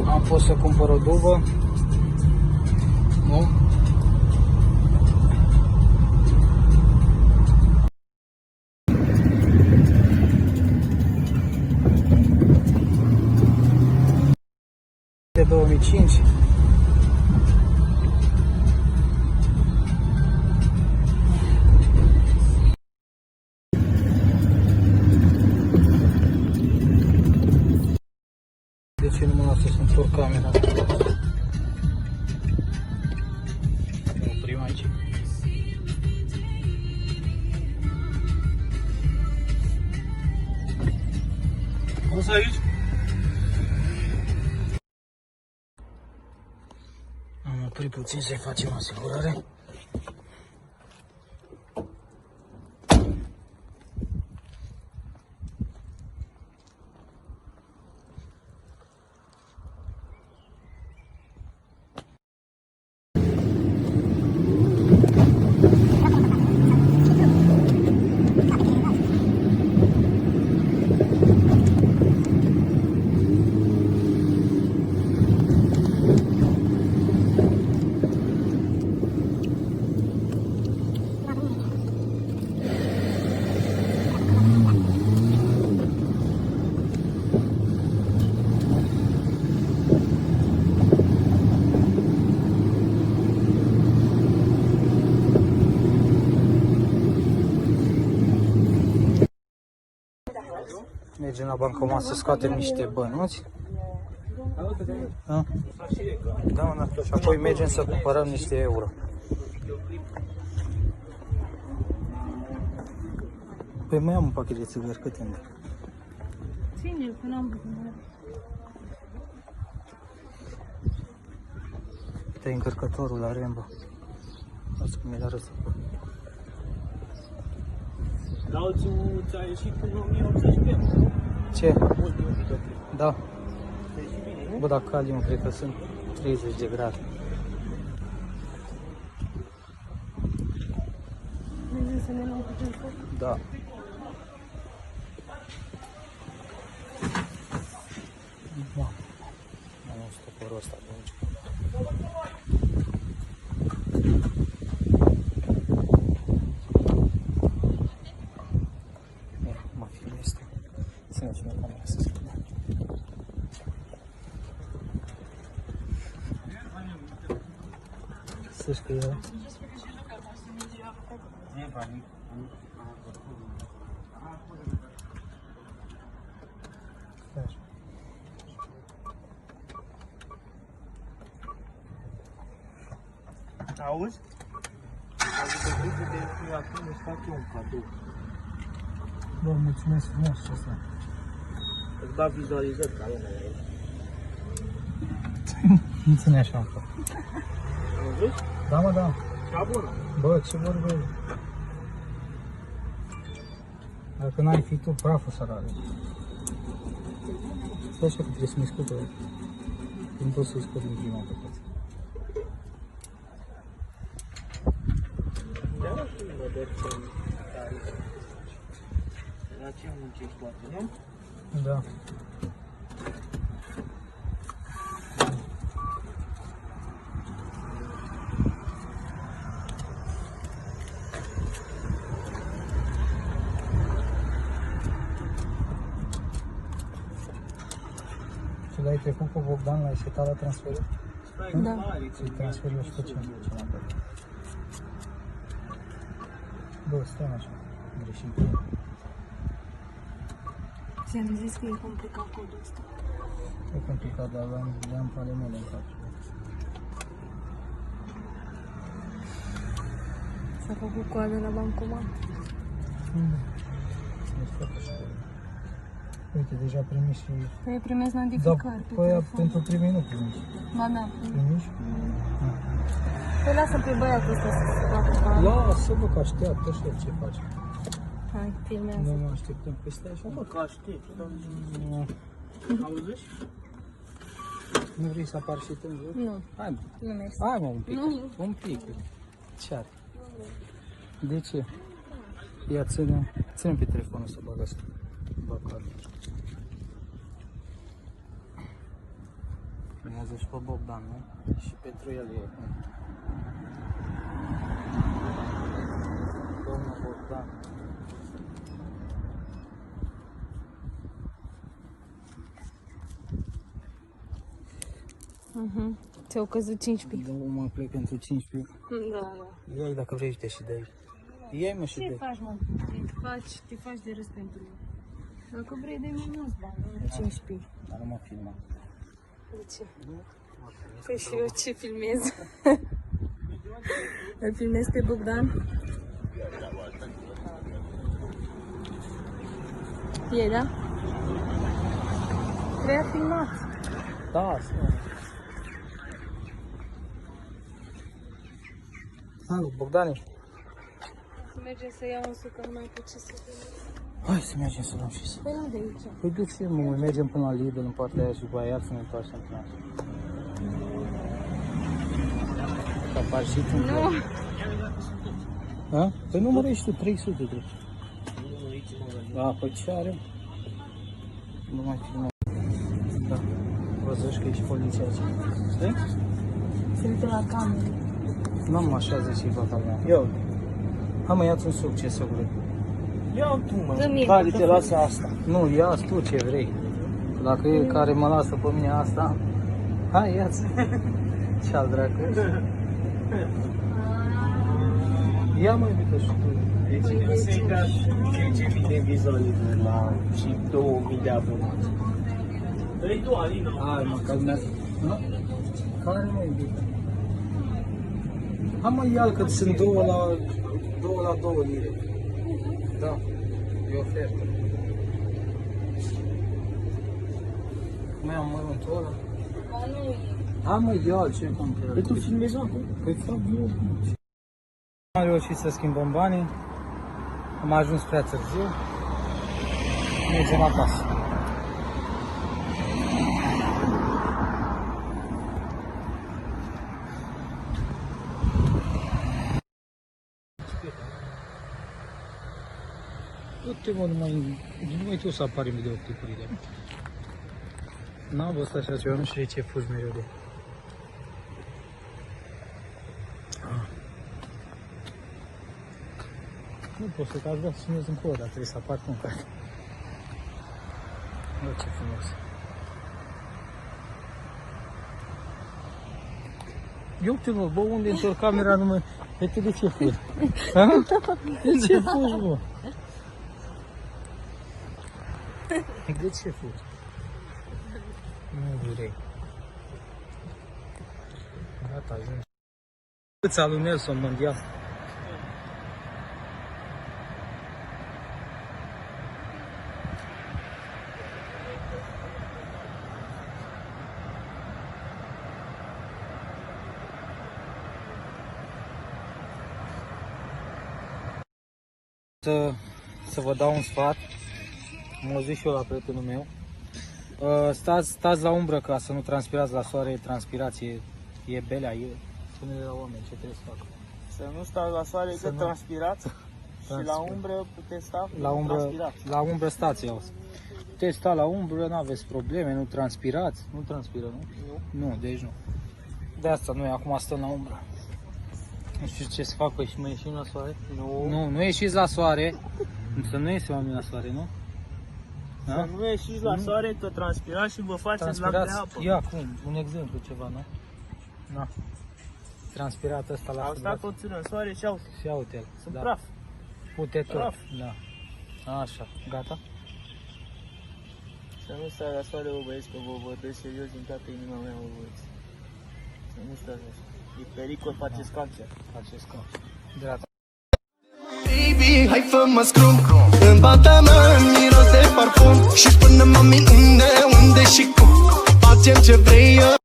Am fost să cumpăr o dubă. Nu? De 2005. De ce nu mă lasă să întorc camera? Ne oprim aici. O să aici? Am oprit puțin să-i facem asigurare. Mergem la bancomat să scoatem niște bănuți. Da? Da, și apoi mergem să cumpărăm niște euro. Păi mai am un pachet de țigări, cât îmi dă? Ține-l, că n-am văzut. Uite încărcătorul la Rembo. Asta cum mi l-a răsăput. La alții ți-a ieșit cu 1080 de euro. Ce? Mult de 1000 de euro. Da. Deci bine, nu? Bă, dar calium cred că sunt 30 de grade. Mergem să ne luăm cu telefon. Da. Da. Am stoporul ăsta de aici. Mă filmez. Ține și mie camera să se vedea. Să știi că e... Auzi? Adică zice de fi acum îți fac eu un cadou. Bă, mulțumesc frumos și asta. Îți da vizualizări ca lumea. Nu ține așa încă. Auzi? Da, mă, da. Cea bună. Bă, ce vorbești? Dacă n-ai fi tu, praful sărare. Stai așa că trebuie să-mi scută. Nu pot să-i scot din prima pe față. De-aia și mă dă ce la ce muncești poate, nu? Da. Și l-ai trecut cu Bogdan, l-ai setat la transferul? Stai, Da. mare, Ți-i transferul și pe ce? Ce n-am dat? Bă, stai așa, greșit. Ți-am zis că e complicat codul ăsta. E complicat, dar le-am pe ale mele în cap. S-a făcut coadă la bancomat. Deci foarte așa. Uite, deja primiți și... Păi primesc Da, notificări pe păi telefon. pentru primii nu primiți. Ba da. Primiți? Păi lasă pe băiatul ăsta să se facă coadă. Lasă, bă, că așteaptă și el ce face. Hai, filmează. Nu mă așteptăm. Păi stai așa, Mă, că aștept, dar Nu. auzi? Nu vrei să apar și tu în jur? Nu, Hai, nu mersi. hai mă, un pic. Nu. Un pic. Ce are? De ce? Ia, ține pe telefonul să bagă asta. Bacalul. Urmează și pe Bogdan, nu? Și pentru el e. Domnul Bogdan. Ți-au căzut 15. Mă plec pentru 15. Da. Ia-i dacă vrei uite și de aici. Ia-i mă și Ce de faci, mă? Te faci de râs pentru mine. Dacă vrei de mine, nu-ți bani, 15. Dar nu mă filma. De ce? Păi și eu ce filmez? Îl filmez pe Bogdan? E, da? Trebuie filmat. Da, Salut, Bogdane. Să mergem să iau un suc, că nu mai pot ce să filmez. Hai să mergem să luăm și să... Păi nu de aici. Păi de ce, mă, mergem până la Lidl în partea aia și după aia iar să ne întoarcem până aici. Că apar și tu. Nu. Ha? Păi numărăi și tu, 300 de. Da, păi ce are? Nu mai filmăm. Da. Văzăși că e și poliția aici. Știi? Se uită la cameră. N-am așa zis și fata mea. Ia. Hai mă, ia-ți un suc, ce să vrei. Ia tu, mă. Dă-mi Care te lasă asta? Nu, ia-ți tu ce vrei. Dacă e care mă lasă pe mine asta, hai, ia-ți. Ce-al dracu. Ia mă, iubită, și tu. Deci nu se ca 10.000 de vizualizări la și 2.000 de abonați. Dă-i tu, Alina. Hai mă, calmează. Nu? Care mă, iubită? Hai mă, ia-l, că sunt 2 la 2 lire. Da, e ofertă. Mai am măruntul ăla. Ba nu e. Hai mă, ia-l, ce complet. Păi tu filmezi acum? Păi fac eu. Am reușit să schimbăm banii. Am ajuns prea târziu. Mergem acasă. Du-te mă, numai tu să apari în videoclipurile. N-am văzut așa ceva, nu știu de ce fugi mereu de... Nu pot să aș vrea să filmez încă o dată, trebuie să apar cu un card. Uite ce frumos. Eu uite mă, bă, unde întorc camera numai... Pe tu de ce fugi? Ha? De ce fugi, bă? De ce fugi? Nu vrei. Gata, ajungi. Îți al lui Nelson Mondial. Să vă dau un sfat, mă zic și eu la prietenul meu. Stați la umbră ca să nu transpirați la soare, transpirație, e belea, spune la oameni ce trebuie să facă. Să nu stați la soare, că nu- transpirați și la umbră puteți sta, transpirați. La umbră stați, auzi. Puteți sta la umbră, nu aveți probleme, nu transpirați, nu transpiră, nu? Nu, deci nu. De asta noi acum stăm la umbră. Nu știu ce să fac, păi și mă ieșim la soare? Nu ieșiți la soare, să nu ieși oamenii la soare, nu? Să nu ieșiți la soare, că transpirați și vă faceți lac de apă. Ia, cum? Un exemplu, ceva, nu? Na. Transpirat ăsta la Au stat o țără în soare și au Și ia uite-l. sunt praf. Pute tot. Praf. Da. Așa, gata? Să nu stați la soare, vă băieți, că vă vorbesc serios din toată inima mea, vă băieți. Să nu stați așa. E pericol, faceți cancer. Faceți ca. Gata. Baby, hai fă-mă scrum În bata mea miros de parfum Și până mă unde și cum Facem ce vrei eu